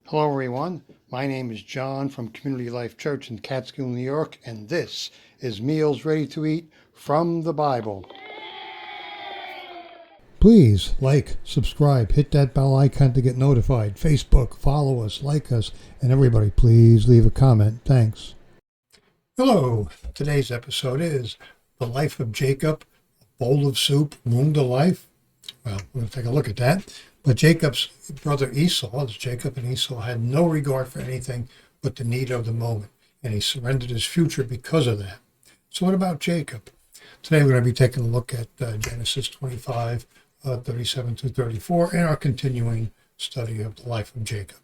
Hello, everyone. My name is John from Community Life Church in Catskill, New York, and this is Meals Ready to Eat from the Bible. Please like, subscribe, hit that bell icon to get notified. Facebook, follow us, like us, and everybody, please leave a comment. Thanks. Hello. Today's episode is The Life of Jacob, a Bowl of Soup, Ruined a Life. Well, we're going to take a look at that. But Jacob's brother Esau, Jacob and Esau, had no regard for anything but the need of the moment, and he surrendered his future because of that. So what about Jacob? Today we're going to be taking a look at Genesis 25, 37 through 34, and our continuing study of the life of Jacob.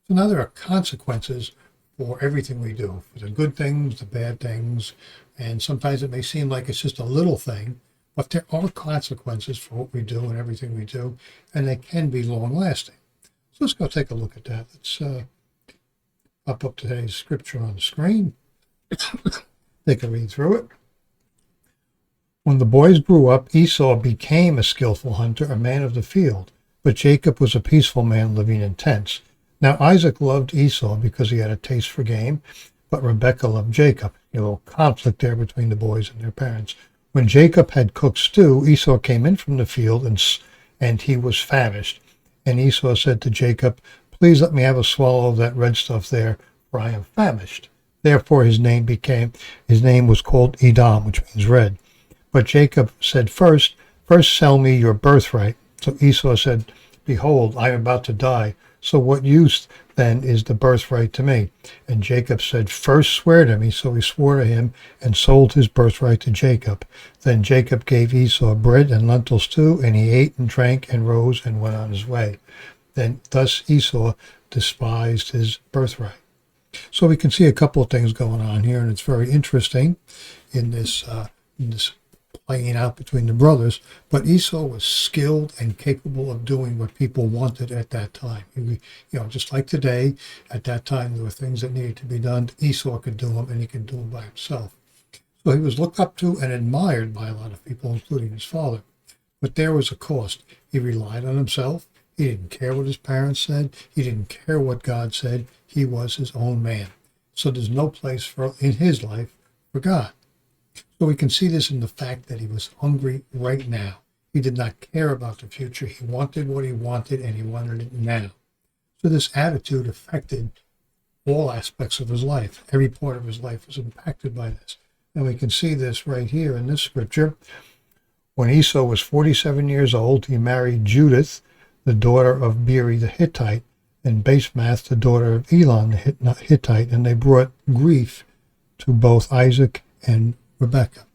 So now there are consequences for everything we do, for the good things, the bad things, and sometimes it may seem like it's just a little thing, but there are consequences for what we do and everything we do, and they can be long-lasting. So let's go take a look at that. Let's up today's scripture on the screen. Take a read through it. When the boys grew up, Esau became a skillful hunter, a man of the field, but Jacob was a peaceful man living in tents. Now Isaac loved Esau because he had a taste for game, but Rebekah loved Jacob. A little conflict there between the boys and their parents. When Jacob had cooked stew, Esau came in from the field, and he was famished. And Esau said to Jacob, "Please let me have a swallow of that red stuff there, for I am famished." Therefore his name was called Edom, which means red. But Jacob said, First sell me your birthright. So Esau said, "Behold, I am about to die. So what use then is the birthright to me?" And Jacob said, "First swear to me." So he swore to him and sold his birthright to Jacob. Then Jacob gave Esau bread and lentils too, and he ate and drank and rose and went on his way. Then thus Esau despised his birthright. So we can see a couple of things going on here, and it's very interesting in this playing out between the brothers. But Esau was skilled and capable of doing what people wanted at that time. Just like today, at that time there were things that needed to be done. Esau could do them, and he could do them by himself. So he was looked up to and admired by a lot of people, including his father. But there was a cost. He relied on himself. He didn't care what his parents said. He didn't care what God said. He was his own man. So there's no place in his life for God. So we can see this in the fact that he was hungry right now. He did not care about the future. He wanted what he wanted, and he wanted it now. So this attitude affected all aspects of his life. Every part of his life was impacted by this. And we can see this right here in this scripture. When Esau was 47 years old, he married Judith, the daughter of Beeri the Hittite, and Basemath, the daughter of Elon the Hittite, and they brought grief to both Isaac and Rebekah.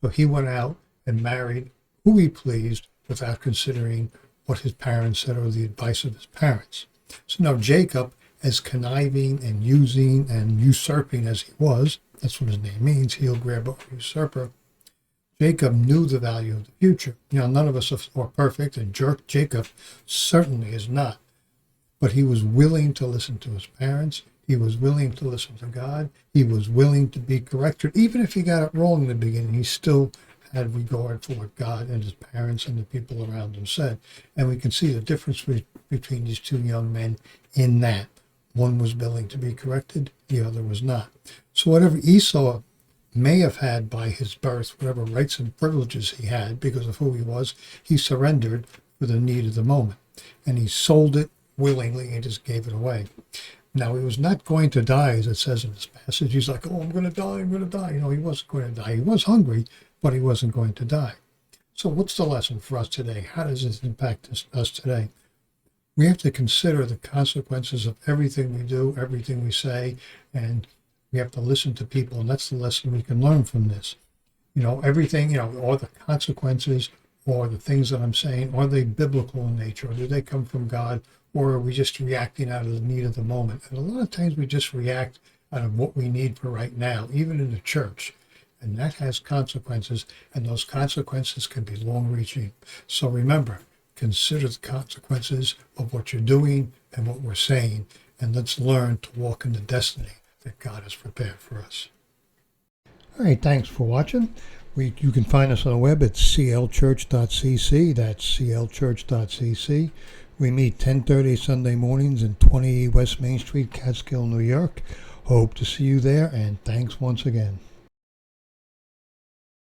So he went out and married who he pleased without considering what his parents said or the advice of his parents. So now Jacob, as conniving and using and usurping as he was, that's what his name means, heel grabber, usurper, Jacob knew the value of the future. None of us are perfect, and Jacob certainly is not. But he was willing to listen to his parents. He was willing to listen to God. He was willing to be corrected. Even if he got it wrong in the beginning, he still had regard for what God and his parents and the people around him said. And we can see the difference between these two young men in that. One was willing to be corrected, the other was not. So whatever Esau may have had by his birth, whatever rights and privileges he had because of who he was, he surrendered for the need of the moment. And he sold it willingly and just gave it away. Now, he was not going to die, as it says in this passage. He's like, "Oh, I'm going to die, I'm going to die." He wasn't going to die. He was hungry, but he wasn't going to die. So what's the lesson for us today? How does this impact us today? We have to consider the consequences of everything we do, everything we say, and we have to listen to people, and that's the lesson we can learn from this. Everything, all the consequences or the things that I'm saying, are they biblical in nature, or do they come from God? Or are we just reacting out of the need of the moment? And a lot of times we just react out of what we need for right now, even in the church. And that has consequences, and those consequences can be long-reaching. So remember, consider the consequences of what you're doing and what we're saying, and let's learn to walk in the destiny that God has prepared for us. All right, thanks for watching. You can find us on the web at clchurch.cc. That's clchurch.cc. We meet 10:30 Sunday mornings in 20 West Main Street, Catskill, New York. Hope to see you there, and thanks once again.